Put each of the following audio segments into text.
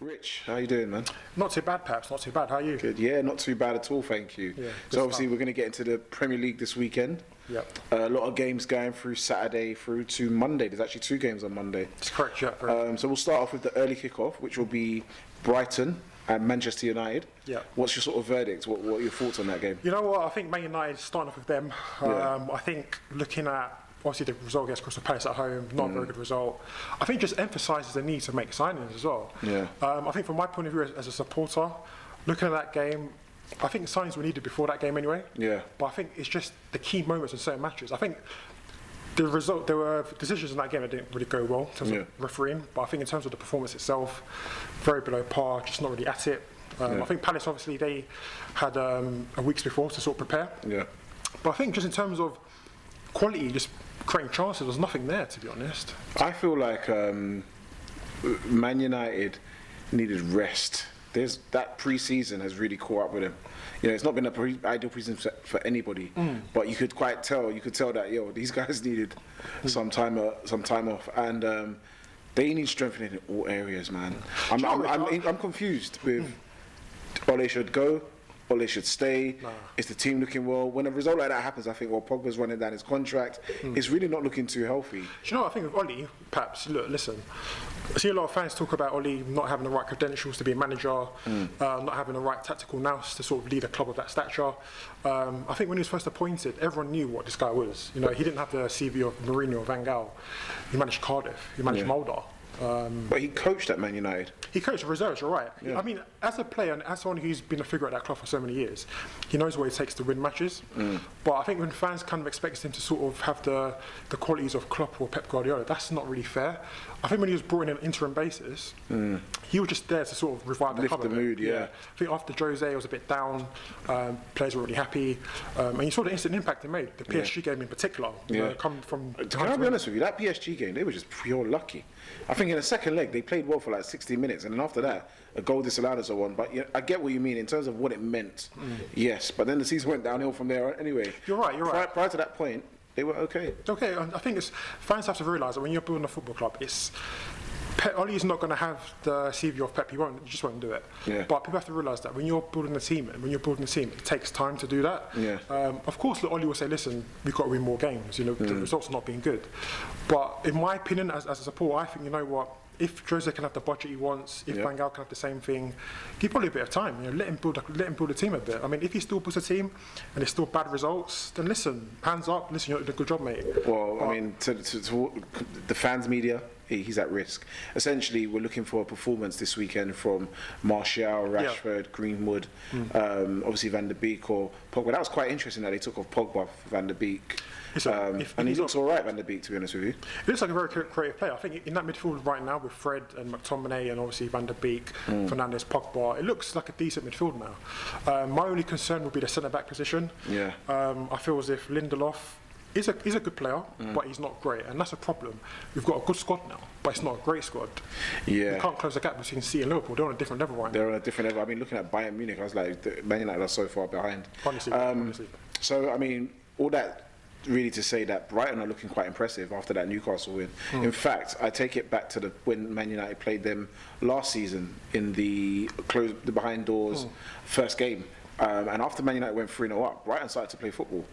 Rich, how you doing, man? Not too bad, perhaps. Not too bad. How are you? Good. Yeah, not too bad at all, thank you. Yeah, so obviously we're going to get into the Premier League this weekend. Yep. A lot of games going through Saturday through to Monday. There's actually 2 games on Monday. That's correct, yeah. So we'll start off with the early kickoff, which will be Brighton and Manchester United. Yeah. What's your sort of verdict? What are your thoughts on that game? You know what? I think Man United starting off with them. I think looking at obviously the result against Crystal Palace at home, not a very good result. I think just emphasises the need to make signings as well. Yeah. I think from my point of view as a supporter, looking at that game, I think signings were needed before that game anyway. Yeah. But I think it's just the key moments in certain matches. I think the result, there were decisions in that game that didn't really go well in terms of refereeing, but I think in terms of the performance itself, very below par, just not really at it. I think Palace, obviously, they had a weeks before to sort of prepare. Yeah. But I think just in terms of quality, just creating chances, there's nothing there, to be honest. I feel like Man United needed rest. That pre-season has really caught up with him. You know, it's not been an ideal pre-season for anybody, but you could tell that these guys needed some time off, and they need strengthening in all areas, man. I'm confused with Ole should go, Ole should stay. Is the team looking well? When a result like that happens, I think, Pogba's running down his contract. It's really not looking too healthy. Do you know what I think with Ole? Perhaps, listen, I see a lot of fans talk about Ole not having the right credentials to be a manager, not having the right tactical nous to sort of lead a club of that stature. I think when he was first appointed, everyone knew what this guy was. You know, he didn't have the CV of Mourinho or Van Gaal. He managed Cardiff. He managed Mulder. But he coached at Man United. He coached the reserves, you're right. Yeah. I mean, as a player and as someone who's been a figure at that club for so many years, he knows what it takes to win matches. But I think when fans kind of expect him to sort of have the qualities of Klopp or Pep Guardiola, that's not really fair. I think when he was brought in on an interim basis, he was just there to sort of revive the club. Lift the mood, yeah. I think after Jose, it was a bit down. Players were really happy, and you saw the instant impact it made. The PSG game in particular, coming from. Can I be honest with you? That PSG game, they were just pure lucky. I think in the second leg they played well for like 60 minutes, and then after that a goal disallowed and so on. But I get what you mean in terms of what it meant. Yes, but then the season went downhill from there anyway. You're right. Prior to that point, they were okay. Okay, I think fans have to realise that when you're building a football club, Ole's not going to have the CV of Pep. He just won't do it. Yeah. But people have to realise that when you're building a team, it takes time to do that. Yeah. Of course, Ole will say, "Listen, we've got to win more games. You know, the results are not being good." But in my opinion, as a supporter, I think, you know what? If Jose can have the budget he wants, if Van Gaal can have the same thing, give Ole a bit of time. You know, let him build a team a bit. I mean, if he still puts a team and it's still bad results, then listen, hands up. Listen, you did a good job, mate. Well, I mean, to the fans' media, he's at risk. Essentially, we're looking for a performance this weekend from Martial, Rashford, Greenwood, obviously Van der Beek or Pogba. That was quite interesting that they took off Pogba for Van der Beek. And he looks all right, Van der Beek, to be honest with you. He looks like a very creative player. I think in that midfield right now with Fred and McTominay and obviously Van der Beek, Fernandes, Pogba, it looks like a decent midfield now. My only concern would be the centre-back position. Yeah. I feel as if Lindelof is a good player, but he's not great, and that's a problem. We've got a good squad now, but it's not a great squad. Yeah. We can't close the gap between City and Liverpool. They're on a different level right now. They're on a different level. I mean, looking at Bayern Munich, I was like, Man United are so far behind. Honestly. So, I mean, all that really to say that Brighton are looking quite impressive after that Newcastle win. In fact, I take it back to when Man United played them last season in the behind doors first game. And after Man United went 3-0 up, Brighton started to play football.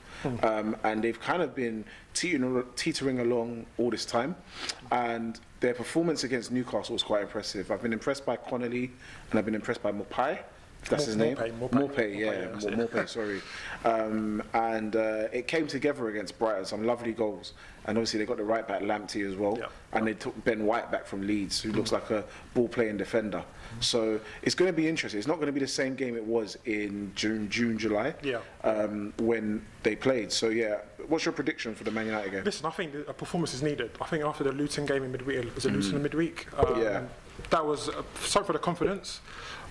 And they've kind of been teetering along all this time. And their performance against Newcastle was quite impressive. I've been impressed by Connolly, and I've been impressed by Mopai. That's his name. Morpay, sorry. And it came together against Brighton, some lovely goals. And obviously they got the right back Lamptey as well. And they took Ben White back from Leeds, who looks like a ball-playing defender. So it's going to be interesting. It's not going to be the same game it was in June, July, when they played. So what's your prediction for the Man United game? Listen, I think a performance is needed. I think after the Luton game in midweek, was it Luton in midweek? That was something for the confidence.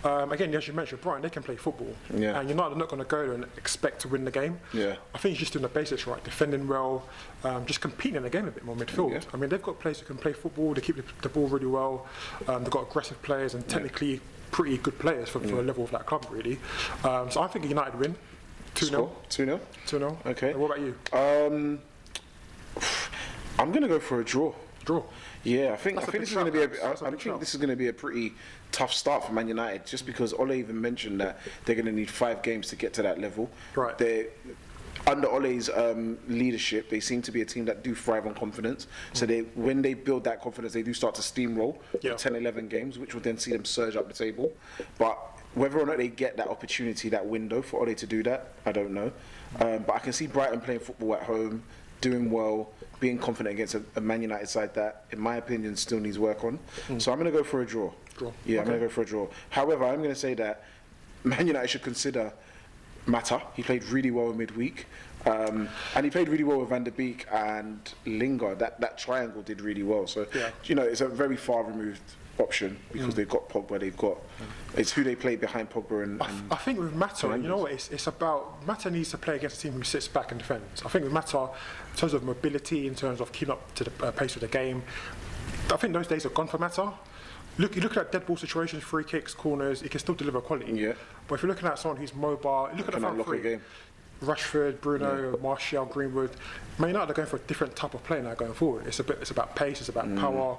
Again, as you mentioned, Brighton, they can play football. And United are not going to go there and expect to win the game. I think he's just doing the basics right, defending well, just competing in the game a bit more midfield. I mean, they've got players who can play football, they keep the ball really well, they've got aggressive players and technically pretty good players for the level of that club, really. So I think United win. 2-0. 2-0? 2-0. Okay. And what about you? I'm going to go for a draw. draw. Yeah, I think this is going to be this is going to be a pretty tough start for Man United, just because Ole even mentioned that they're going to need 5 games to get to that level. Right. Under Ole's leadership, they seem to be a team that do thrive on confidence. So when they build that confidence, they do start to steamroll for 10, 11 games, which will then see them surge up the table. But whether or not they get that opportunity, that window for Ole to do that, I don't know. But I can see Brighton playing football at home, doing well, being confident against a Man United side that, in my opinion, still needs work on. So I'm going to go for a draw. Yeah, I'm going to go for a draw. However, I'm going to say that Man United should consider Mata. He played really well in midweek. And he played really well with Van der Beek and Lingard. That triangle did really well. So, it's a very far removed option because they've got Pogba, it's who they play behind Pogba and I think with Mata, you know what, it's about, Mata needs to play against a team who sits back and defends. I think with Mata, in terms of mobility, in terms of keeping up to the pace of the game, I think those days are gone for Mata. You look at dead ball situations, free kicks, corners, he can still deliver quality. Yeah. But if you're looking at someone who's mobile, look at the front three. Rashford, Bruno, Martial, Greenwood. Man United are going for a different type of play now going forward. It's about pace, it's about power,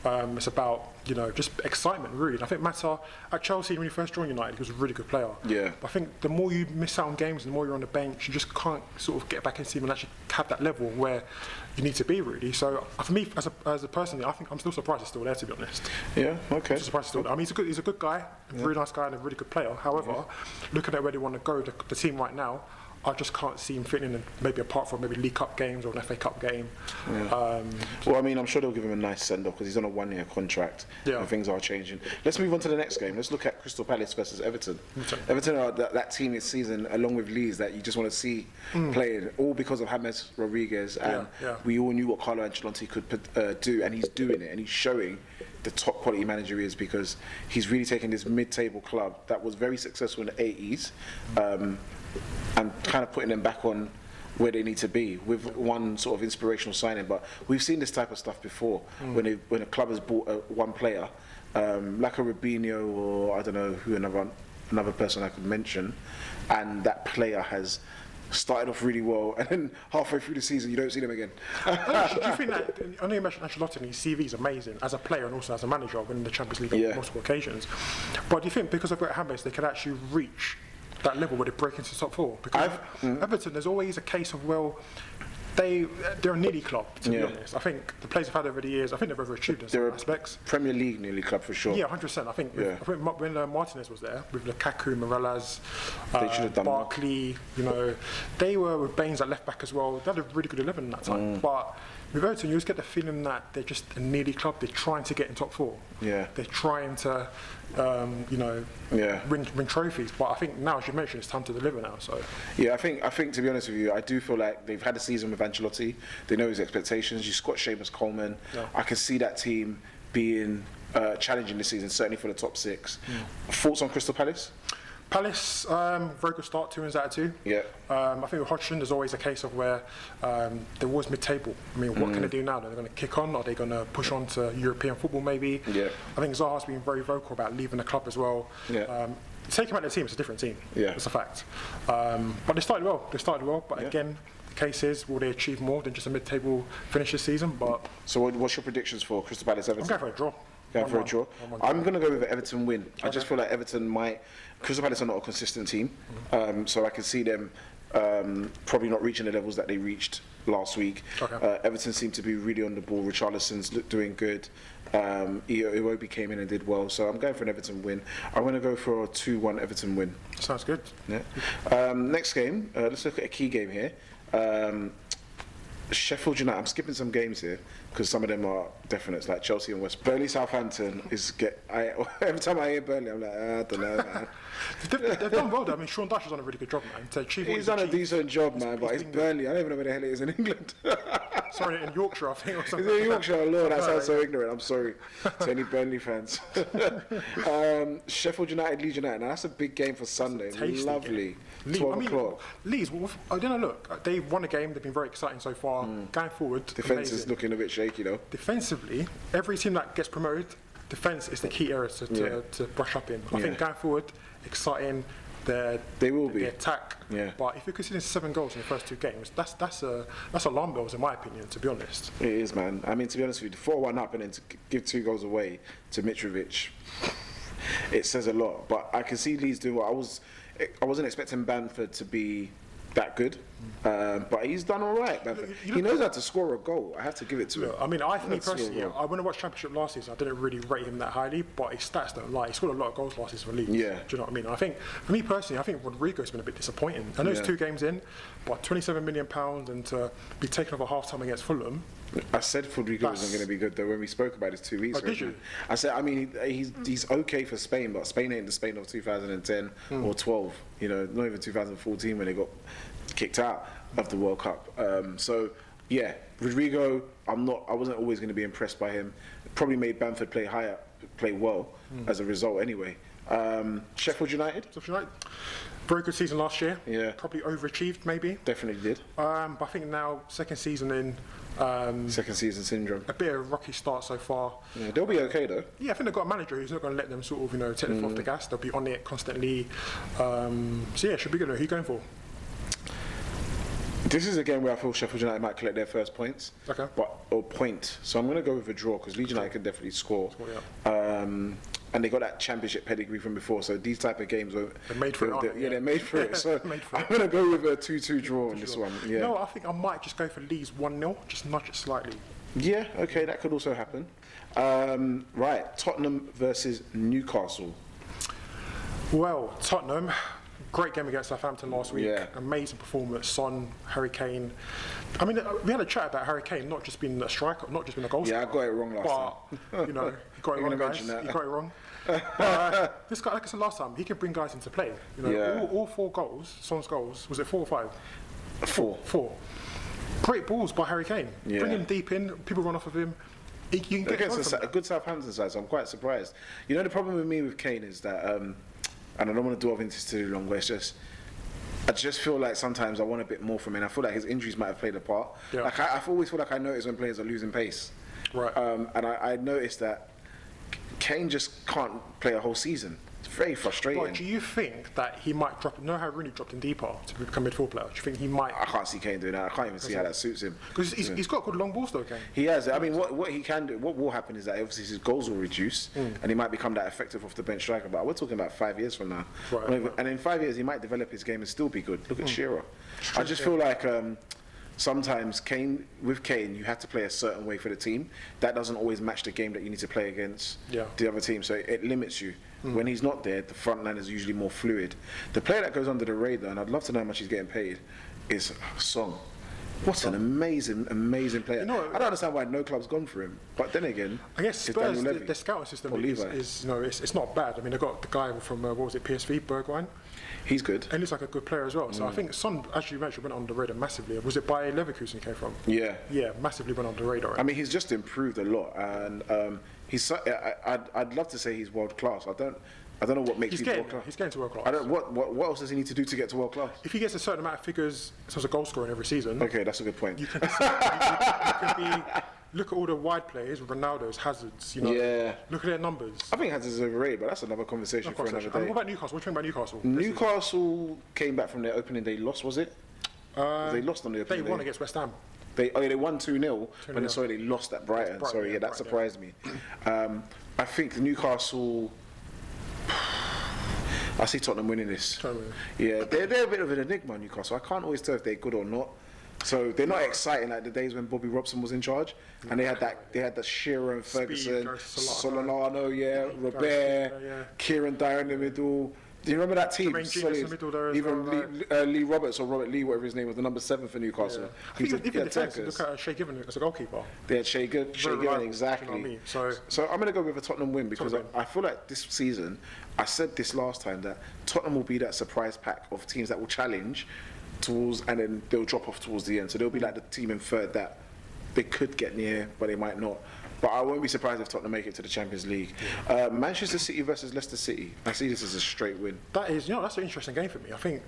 it's about just excitement really. And I think Mata at Chelsea when he first joined United, he was a really good player. Yeah. But I think the more you miss out on games, the more you're on the bench, you just can't sort of get back into the team and actually have that level where you need to be really. So for me, as a person, I think I'm still surprised he's still there, to be honest. Yeah. Okay. I'm surprised he's still there. I mean, he's a good guy, a really nice guy, and a really good player. However, looking at where they want to go, the team right now, I just can't see him fitting in, maybe apart from maybe League Cup games or an FA Cup game. Yeah. Well, I mean, I'm sure they'll give him a nice send-off because he's on a 1-year contract and things are changing. Let's move on to the next game. Let's look at Crystal Palace versus Everton. Everton are that team this season, along with Leeds, that you just want to see playing, all because of James Rodriguez. And we all knew what Carlo Ancelotti could do, and he's doing it, and he's showing the top quality manager he is, because he's really taken this mid-table club that was very successful in the 80s and kind of putting them back on where they need to be with one sort of inspirational signing. But we've seen this type of stuff before when a club has bought one player, like a Robinho or I don't know who another person I could mention, and that player has started off really well, and then halfway through the season you don't see them again. Do you think that, I know you mentioned Ancelotti, and his CV is amazing as a player and also as a manager, winning the Champions League on multiple occasions, but do you think because of Brett James they could actually reach that level where they break into the top 4? Because Everton, there's always a case of, well, they're a nearly club, to be honest. I think the players have had over the years, I think they've overachieved in some aspects. Premier League nearly club for sure. Yeah, 100%. I think when Martinez was there, with Lukaku, Morelos, Barkley, they were with Baines at left back as well. They had a really good 11 in that time. But with Everton, you always get the feeling that they're just a nearly club. They're trying to get in top 4. Yeah. They're trying to, win trophies. But I think now, as you mentioned, it's time to deliver now. So. Yeah, I think to be honest with you, I do feel like they've had a season with Ancelotti. They know his expectations. You've got Seamus Coleman. Yeah. I can see that team being challenging this season, certainly for the top 6. Thoughts on Crystal Palace? Palace, very good start, 2 wins out of 2. Yeah. I think with Hodgson, there's always a case of where they're always mid-table. I mean, what can they do now? Are they going to kick on? Are they going to push on to European football maybe? Yeah. I think Zaha's been very vocal about leaving the club as well. Yeah. Take him out of the team, it's a different team. Yeah. It's a fact. But they started well. But again, the case is, will they achieve more than just a mid-table finish this season? But so what's your predictions for Crystal Palace Everton? I'm going for a draw. Going for a draw. I'm going to go with an Everton win. I just feel like Everton might. Crystal Palace are not a consistent team, so I can see them probably not reaching the levels that they reached last week. Okay. Everton seem to be really on the ball. Richarlison's doing good. Iwobi came in and did well, so I'm going for an Everton win. I'm going to go for a 2-1 Everton win. Sounds good. Yeah. Next game, let's look at a key game here. Sheffield United. I'm skipping some games here because some of them are definites, like Chelsea and West. Burnley Southampton is every time I hear Burnley, I'm like, I don't know, man. They've done well though. I mean, Sean Dyche has done a really good job, man. He's done a decent job, man, but it's Burnley. I don't even know where the hell it is in England. Sorry, in Yorkshire, I think. Or something. Is it in Yorkshire? Lord, that sounds so ignorant. I'm sorry to any Burnley fans. Sheffield United, Leeds United. Now that's a big game for Sunday. Lovely. 12 o'clock. Leeds, I don't know, look, they've won a game, they've been very exciting so far. Going forward, defence is looking a bit shaky though. Defensively, every team that gets promoted, defence is the key area to brush up in. I think going forward, exciting, They will be. their attack. Yeah. But if you're considering 7 goals in the first 2 games, that's alarm bells in my opinion, to be honest. It is, man. I mean, to be honest with you, 4-1 up and then to give 2 goals away to Mitrovic, it says a lot. But I can see Leeds doing what I wasn't expecting Bamford to be that good, but he's done all right. He knows how to score a goal. I have to give it to him. I mean, me personally, when I watched Championship last season, I didn't really rate him that highly, but his stats don't lie. He scored a lot of goals last season for Leeds. Yeah. Do you know what I mean? I think, for me personally, I think Rodrigo's been a bit disappointing. I know it's 2 games in, but £27 million and to be taken off at half-time against Fulham. I said Rodrigo wasn't going to be good though when we spoke about this 2 weeks ago. Did you? I said, I mean, he's okay for Spain, but Spain ain't the Spain of 2010 or 12. You know, not even 2014 when they got kicked out of the World Cup. So yeah, Rodrigo, I wasn't always going to be impressed by him. Probably made Bamford play well as a result anyway. Sheffield United. Very good season last year. Yeah. Probably overachieved, maybe. Definitely did. But I think now, second season in. Second season syndrome. A bit of a rocky start so far. Yeah, they'll be okay though. Yeah, I think they've got a manager who's not going to let them sort of, take them off the gas. They'll be on it constantly. So yeah, it should be good. Who are you going for? This is a game where I feel Sheffield United might collect their first points. Okay. Or point. So I'm going to go with a draw because Leeds United can definitely score. And they got that championship pedigree from before, so these type of games are they're made for it. They're made for it. So I'm going to go with a 2-2 draw on this one. Yeah. No, I think I might just go for Leeds 1-0, just nudge it slightly. Yeah, okay, that could also happen. Right, Tottenham versus Newcastle. Well, Tottenham, great game against Southampton last week. Yeah. Amazing performance. Son, Harry Kane. I mean, we had a chat about Harry Kane not just being a striker, not just being a goal scorer. Yeah, I got it wrong last time. But, he got it wrong, guys. He got it wrong. This guy, like I said last time, he can bring guys into play. All 4 goals, Son's goals, was it 4 or 5? 4. Great balls by Harry Kane. Yeah. Bring him deep in, people run off of him. You can get against a good Southampton side, so I'm quite surprised. The problem with me with Kane is that, and I don't want to dwell into this too long, but I just feel like sometimes I want a bit more from him. I feel like his injuries might have played a part. Yeah. Like I always feel like I notice when players are losing pace. Right. And I noticed that Kane just can't play a whole season. It's very frustrating. But do you think that he might drop? Know how Rooney dropped in deeper to become midfield player? Do you think he might? I can't see Kane doing that. I can't even see how that suits him. Because he's got good long balls though, Kane. He has. I mean, what he can do, what will happen is that obviously his goals will reduce, and he might become that effective off the bench striker. But we're talking about 5 years from now. Right. And in 5 years, he might develop his game and still be good. Look at Shearer. I just feel like sometimes with Kane, you have to play a certain way for the team. That doesn't always match the game that you need to play against the other team. So it limits you. When he's not there, the front line is usually more fluid. The player that goes under the radar, and I'd love to know how much he's getting paid, is Son. What an amazing player. I don't understand why no club's gone for him. But then again, I guess Spurs, their scouting system is it's not bad. I mean, they got the guy from PSV, Bergwijn. He's good. And he looks like a good player as well. So I think Son, as you mentioned, went under the radar massively. Was it by Leverkusen he came from? Yeah. Yeah, massively went under the radar. Right? I mean, he's just improved a lot, and I'd love to say he's world class. I don't know what makes him world class. He's getting to world class. What else does he need to do to get to world class? If he gets a certain amount of figures in terms of goal scoring every season. Okay, that's a good point. You can look at all the wide players, Ronaldo's, Hazard's. Yeah. Look at their numbers. I think Hazard's overrated, but that's another conversation for another day. What about Newcastle? What do you think about Newcastle? Newcastle came back from their opening day loss, was it? They lost on the opening day. They won against West Ham. They won 2-0, but they lost at Brighton. Sorry, that surprised me. I think Newcastle. I see Tottenham winning this. Yeah, they're a bit of an enigma, Newcastle. I can't always tell if they're good or not. So they're not exciting like the days when Bobby Robson was in charge, and they had that Shearer and Ferguson, Solano, Robert, Kieran Dyer in the middle. Do you remember that team? Even Lee Roberts or Robert Lee, whatever his name was, the number 7 for Newcastle. Yeah. Even defence, look at Shea Given as a goalkeeper. They had Shea Given, exactly. You know what I mean? So I'm going to go with a Tottenham win because I feel like this season, I said this last time, that Tottenham will be that surprise pack of teams that will challenge and then they'll drop off towards the end. So they'll be like the team in third that they could get near, but they might not. But I won't be surprised if Tottenham make it to the Champions League. Manchester City versus Leicester City. I see this as a straight win. That's an interesting game for me. I think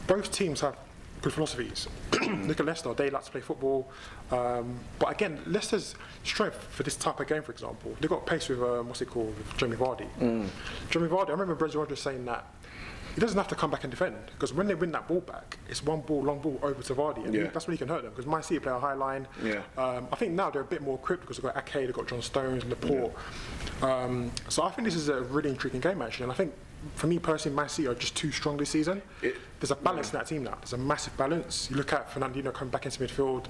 both teams have good philosophies. Look at Leicester, they like to play football. But again, Leicester's strength for this type of game, for example, they've got pace with, with Jamie Vardy. Jamie Vardy, I remember Brendan Rodgers saying that he doesn't have to come back and defend, because when they win that ball back, it's one ball, long ball over to Vardy, and that's when he can hurt them. Because Man City play a high line. I think now they're a bit more equipped because they've got Ake, they've got John Stones, Laporte. So I think this is a really intriguing game actually, and I think for me personally, Man City are just too strong this season. There's a balance in that team now. There's a massive balance. You look at Fernandinho coming back into midfield,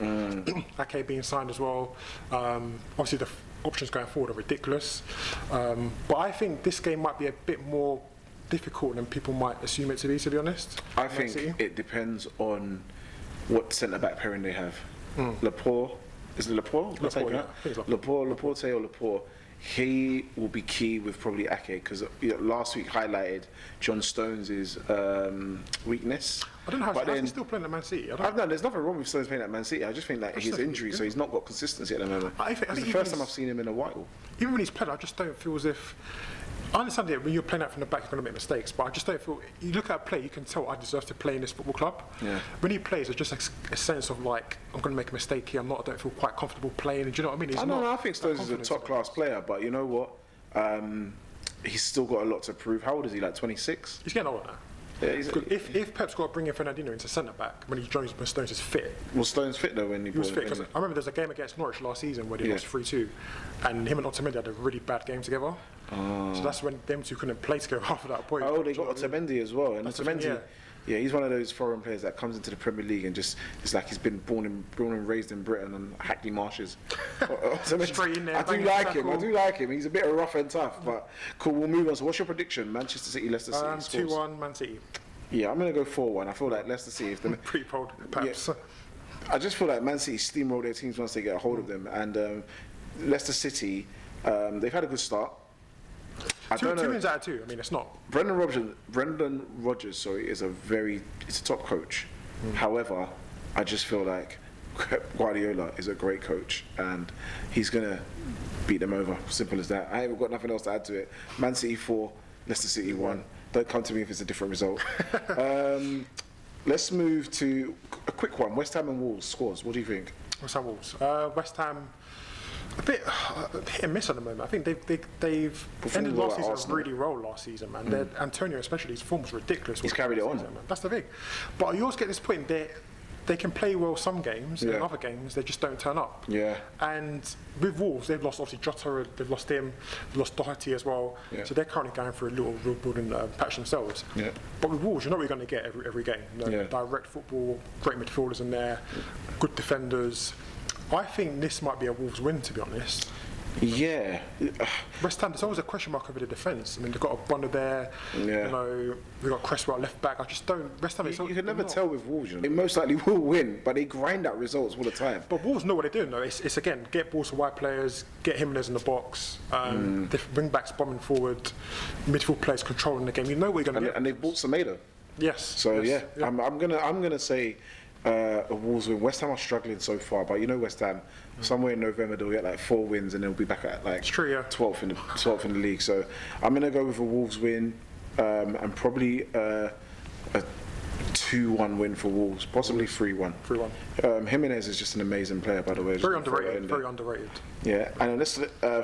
Ake being signed as well. Obviously the options going forward are ridiculous. But I think this game might be a bit more difficult than people might assume it to be honest. I think it depends on what centre-back pairing they have. Laporte, is it Laporte? Laporte or Laporte. He will be key with probably Ake, because last week highlighted John Stones' weakness. I don't know how he's still playing at Man City. There's nothing wrong with Stones playing at Man City. I just think that his injury, so he's not got consistency at the moment. It's the first time I've seen him in a while. Even when he's played, I just don't feel as if... I understand that when you're playing out from the back, you're going to make mistakes, but I just don't feel... You look at a play, you can tell I deserve to play in this football club. When he plays, there's just a sense of like, I'm going to make a mistake here, I don't feel quite comfortable playing. Do you know what I mean? I think Stones is a top-class player, but you know what? He's still got a lot to prove. How old is he, like 26? He's getting older now. If Pep's got to bring in Fernandinho into centre back when Stones is fit. Was Stones fit though when he was fit? Because I remember there's a game against Norwich last season where they lost 3-2, and him and Otamendi had a really bad game together. So that's when them two couldn't play together after that point. They got Otamendi as well, and Otamendi. Yeah, he's one of those foreign players that comes into the Premier League and just, it's like he's been born and raised in Britain and Hackney Marshes. Straight in there. I do like him. He's a bit rough and tough, but cool, we'll move on. So what's your prediction? Manchester City, Leicester City? 2-1 Man City. Yeah, I'm going to go 4-1. I feel like Leicester City... Pretty bold, perhaps. I just feel like Man City steamroll their teams once they get a hold of them. And Leicester City, they've had a good start. Two wins out of two. I mean, it's not. Brendan Rodgers, is he's a top coach. However, I just feel like Guardiola is a great coach, and he's gonna beat them over. Simple as that. I haven't got nothing else to add to it. Man City 4, Leicester City 1. Don't come to me if it's a different result. Let's move to a quick one. West Ham and Wolves scores. What do you think? West Ham Wolves. West Ham. A bit hit and miss at the moment. I think they've ended last season really well last season, man. Antonio especially, his form was ridiculous. He's carried it on. Man. That's the thing. But you always get this point they can play well some games, and other games they just don't turn up. And with Wolves, they've lost obviously Jota, they've lost him, they've lost Doherty as well. So they're currently going through a little rebuilding patch themselves. But with Wolves, you know what you're going to get every game. Direct football, great midfielders in there, good defenders. I think this might be a Wolves win, to be honest. Yeah. West Ham, there's always a question mark over the defence. I mean, they've got a Bonner there. We've got Cresswell at left back. I just don't. West Ham. You can never tell with Wolves. They most likely will win, but they grind out results all the time. But Wolves know what they're doing, though. It's again, get balls to wide players, get Jimenez in the box, wing backs bombing forward, midfield players controlling the game. You know what you're going to get. And they've bought Semedo. Yes. So I'm gonna say. A Wolves win. West Ham are struggling so far, but West Ham, somewhere in November they'll get like 4 wins and they'll be back at like 12th in the league. So I'm gonna go with a Wolves win, and probably a 2-1 win for Wolves, possibly 3-1. 3-1. Jimenez is just an amazing player, by the way. Very underrated. Yeah, and let's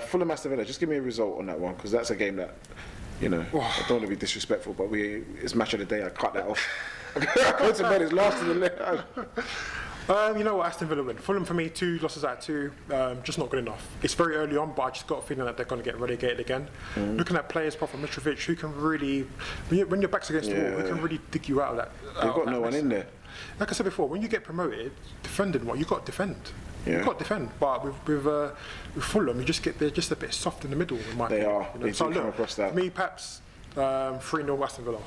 Fulham Aston Villa. Just give me a result on that one, because that's a game that I don't want to be disrespectful, but it's match of the day. I cut that off. Go to bed, it's last in the list. You know what, Aston Villa win. Fulham for me, 2 losses out of 2, just not good enough. It's very early on, but I just got a feeling that they're going to get relegated again. Looking at players apart from Mitrovic, who can really, when your back's against the wall, who can really dig you out of that. They've got no one in there. Like I said before, when you get promoted, defending you've got to defend. You've got to defend, but with Fulham, they're just a bit soft in the middle. In my opinion. They do come across that. Me, perhaps 3-0 Aston Villa.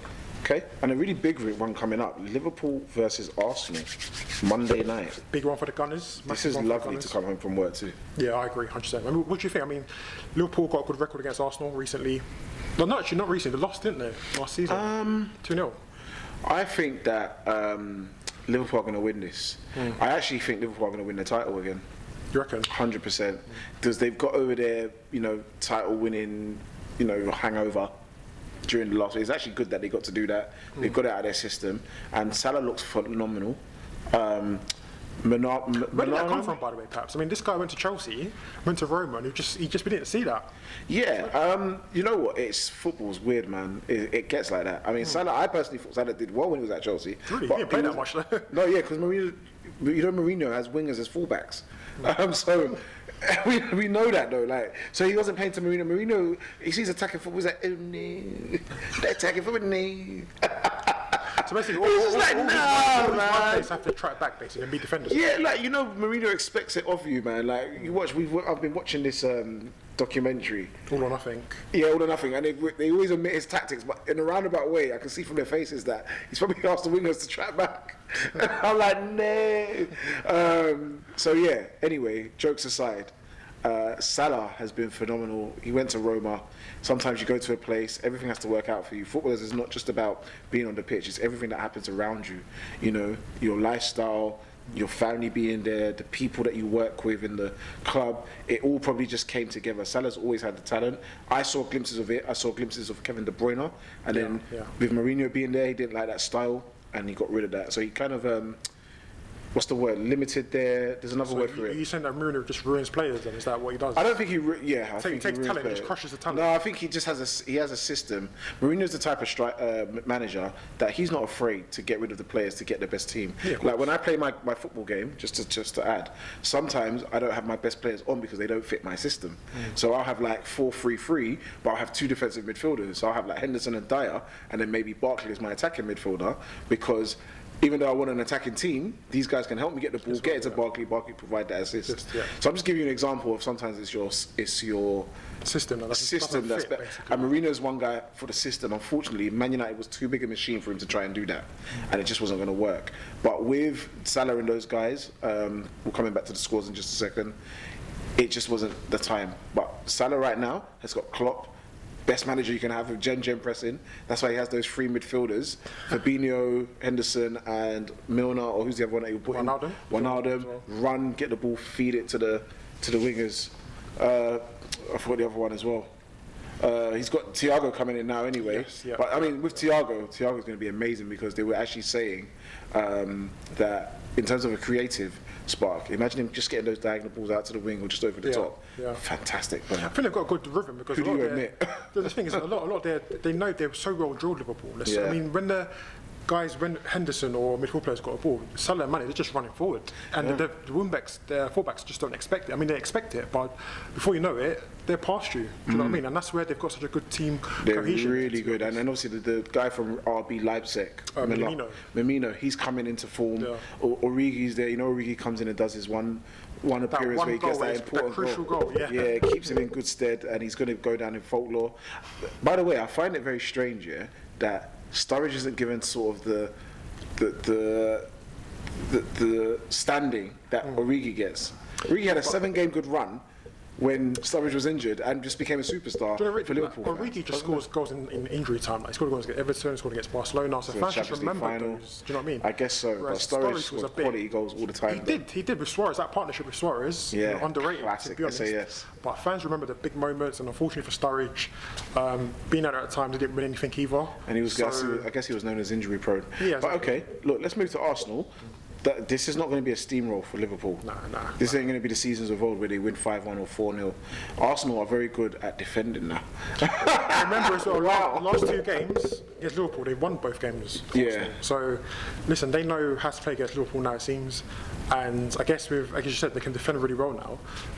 Okay, and a really big one coming up: Liverpool versus Arsenal, Monday night. Big one for the Gunners. This is lovely to come home from work too. Yeah, I agree, 100%. I mean, what do you think? I mean, Liverpool got a good record against Arsenal recently. Well, no, actually, not recently. They lost, didn't they, last season? 2-0. I think that Liverpool are going to win this. I actually think Liverpool are going to win the title again. You reckon? 100%, because they've got over their, title winning, hangover during the last week. It's actually good that they got to do that. They've got it out of their system, and Salah looks phenomenal. Where did that come from, by the way, Paps? I mean, this guy went to Chelsea, went to Roma, and we didn't see that. Yeah, you know what? Football's weird, man. It gets like that. I mean, Salah. I personally thought Salah did well when he was at Chelsea. Really, he didn't play that much, though. No, yeah, because Mourinho has wingers as fullbacks. So we know that though. Like, so he wasn't playing to Mourinho. Mourinho, he sees attacking football. He's like, oh no, they're attacking football, no. So basically, all players have to track back basically and be defenders. Yeah, like, you know, Mourinho expects it of you, man. Like, you watch. I've been watching this documentary. All or Nothing. Yeah, All or Nothing, and they always admit his tactics, but in a roundabout way, I can see from their faces that he's probably asked the wingers to track back. I'm like, no. So yeah. Anyway, jokes aside. Salah has been phenomenal. He went to Roma. Sometimes you go to a place, everything has to work out for you. Footballers is not just about being on the pitch, it's everything that happens around you. You know, your lifestyle, your family being there, the people that you work with in the club, it all probably just came together. Salah's always had the talent. I saw glimpses of it. I saw glimpses of Kevin De Bruyne. And then with Mourinho being there, he didn't like that style and he got rid of that. So he kind of... what's the word? Limited there. There's another word for it. Are you saying that Mourinho just ruins players? Then is that what he does? I don't think he. I think he takes talent and just crushes the talent. No, I think he just has a system. Mourinho's the type of manager that he's not afraid to get rid of the players to get the best team. Yeah, like when I play my football game, just to add, sometimes I don't have my best players on because they don't fit my system. So I'll have like 4-3-3, but I'll have 2 defensive midfielders. So I'll have like Henderson and Dyer, and then maybe Barkley is my attacking midfielder because. Even though I want an attacking team, these guys can help me get the ball, get it to Barkley provide that assist. So I'm just giving you an example of sometimes it's your system that's better. And Mourinho's one guy for the system. Unfortunately, Man United was too big a machine for him to try and do that, and it just wasn't going to work. But with Salah and those guys, we're coming back to the scores in just a second. It just wasn't the time. But Salah right now has got Klopp. Best manager you can have with Gen pressing. That's why he has those 3 midfielders: Fabinho, Henderson, and Milner, or who's the other one that you put in? Wijnaldum. Run, get the ball, feed it to the wingers. I forgot the other one as well. He's got Thiago coming in now anyway. But I mean, with Thiago's going to be amazing because they were actually saying that in terms of a creative spark, imagine him just getting those diagonal balls out to the wing or just over the top. Fantastic. I think they've got a good rhythm because who do you admit? The thing is, a lot they know they're so well drilled, Liverpool. I mean, when Henderson or midfield players got a ball, Salah and Mane, they're just running forward. And the wing-backs, their full-backs just don't expect it. I mean, they expect it, but before you know it, they're past you. Do you know what I mean? And that's where they've got such a good team cohesion. They're really good. And then obviously the guy from RB Leipzig, Firmino, he's coming into form. Origi's there. You know, Origi comes in and does his one appearance where he gets that important crucial goal. Yeah, keeps him in good stead, and he's going to go down in folklore. By the way, I find it very strange, that Sturridge isn't given sort of the standing that Origi gets. Origi had a 7-game good run when Sturridge was injured and just became a superstar for Liverpool. Origi just scores goals in injury time. Like, he scored goals against Everton, scored against Barcelona. So fans just remember those. Do you know what I mean? I guess so. But Sturridge scores quality goals all the time. He did with Suarez. That partnership with Suarez, underrated. Classic, to be honest. SAS. But fans remember the big moments, and unfortunately for Sturridge, being out at the time, they didn't win anything either. And he was, I guess he was known as injury prone. But okay, look, let's move to Arsenal. This is not going to be a steamroll for Liverpool. No. This ain't going to be the seasons of old where they win 5-1 or 4-0. Arsenal are very good at defending now. Remember as well, last 2 games against Liverpool, they won both games. Yeah. So, listen, they know how to play against Liverpool now, it seems. And I guess like you said, they can defend really well now.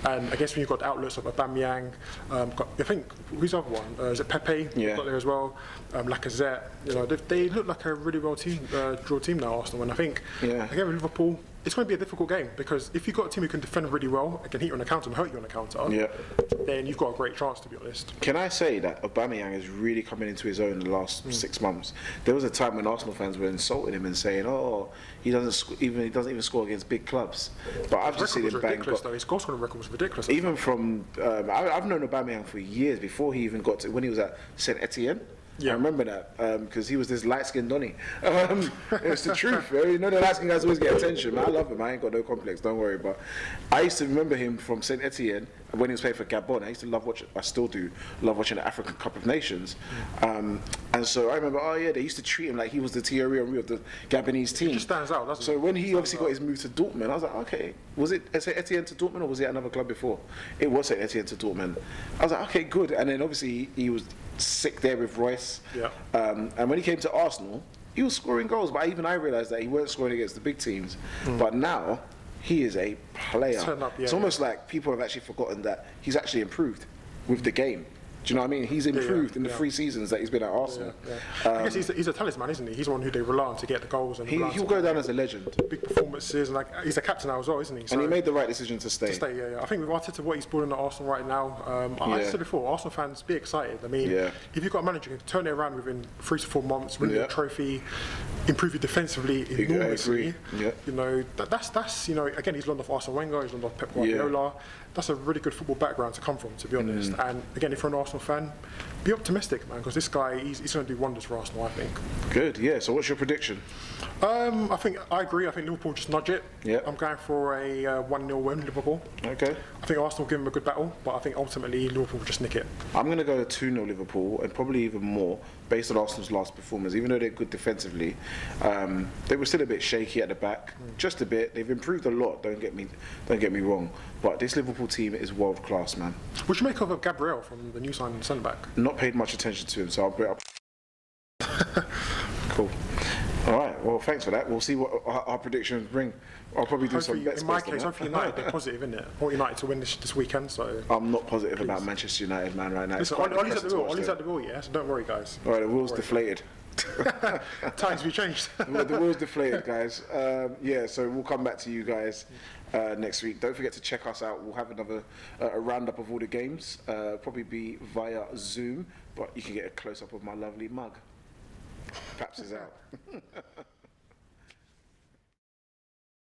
And I guess when you've got the outlets of Aubameyang, I think, who's the other one? Is it Pepe? Yeah. Got there as well. Lacazette. You know, they look like a really well drawn team now, Arsenal. And I think, again, with Liverpool, it's going to be a difficult game because if you've got a team who can defend really well and can hit you on the counter and hurt you on the counter, then you've got a great chance, to be honest. Can I say that Aubameyang is really coming into his own in the last 6 months? There was a time when Arsenal fans were insulting him and saying, "Oh, he doesn't even score against big clubs." But I've just seen him bang. His goal scoring record was ridiculous. Even from I've known Aubameyang for years before he even got to when he was at Saint Etienne. I remember that because he was this light-skinned Donny. It's the truth. You know, the light-skinned guys always get attention. Man, I love him. I ain't got no complex. Don't worry. But I used to remember him from Saint Etienne when he was playing for Gabon. I used to love watching. I still do love watching the African Cup of Nations. And so I remember, oh yeah, they used to treat him like he was the Thierry Henry of the Gabonese team. He just stands out, doesn't he? So when he obviously got his move to Dortmund, I was like, okay, was it St. Etienne to Dortmund or was he at another club before? It was St. Etienne to Dortmund. I was like, okay, good. And then obviously he was sick there with Royce. Yeah. And when he came to Arsenal, he was scoring goals, but even I realised that he weren't scoring against the big teams. But now he is a player. It's almost like people have actually forgotten that he's actually improved with the game. Do you know what I mean? He's improved in the 3 seasons that he's been at Arsenal. I guess he's a talisman, isn't he? He's the one who they rely on to get the goals. And he'll go down as a legend. Big performances, and he's a captain now as well, isn't he? So and he made the right decision to stay. I think with Arteta, what he's building at Arsenal right now, I said before, Arsenal fans, be excited. I mean, if you've got a manager who can turn it around within 3 to 4 months, win the trophy, improve it defensively enormously, you know, that's you know, again, he's learned off Arsene Wenger, he's learned off Pep Guardiola. That's a really good football background to come from, to be honest. And again, if you're an Arsenal fan, be optimistic, man, because this guy, he's going to do wonders for Arsenal, I think. Good, yeah. So what's your prediction? I agree. I think Liverpool just nudge it. I'm going for a 1-0 win, Liverpool. Okay. I think Arsenal give them a good battle, but I think ultimately Liverpool will just nick it. I'm going to go 2-0 Liverpool, and probably even more, based on Arsenal's last performance. Even though they're good defensively, they were still a bit shaky at the back, just a bit. They've improved a lot. Don't get me wrong, but this Liverpool team is world class, man. What do you make of Gabriel from the new signing centre back? Not paid much attention to him, so I'll bring up. Cool. All right. Well, thanks for that. We'll see what our predictions bring. I'll probably do some bets. In my case, hopefully United, they're positive, isn't it? I want United to win this weekend. So I'm not positive about Manchester United, man, right now. Listen, Ollie's at the wheel, yeah. So don't worry, guys. All right, the wheel's deflated. Times have changed. The wheel's deflated, guys. So we'll come back to you guys next week. Don't forget to check us out. We'll have another a roundup of all the games. Probably be via Zoom, but you can get a close up of my lovely mug. Paps is out.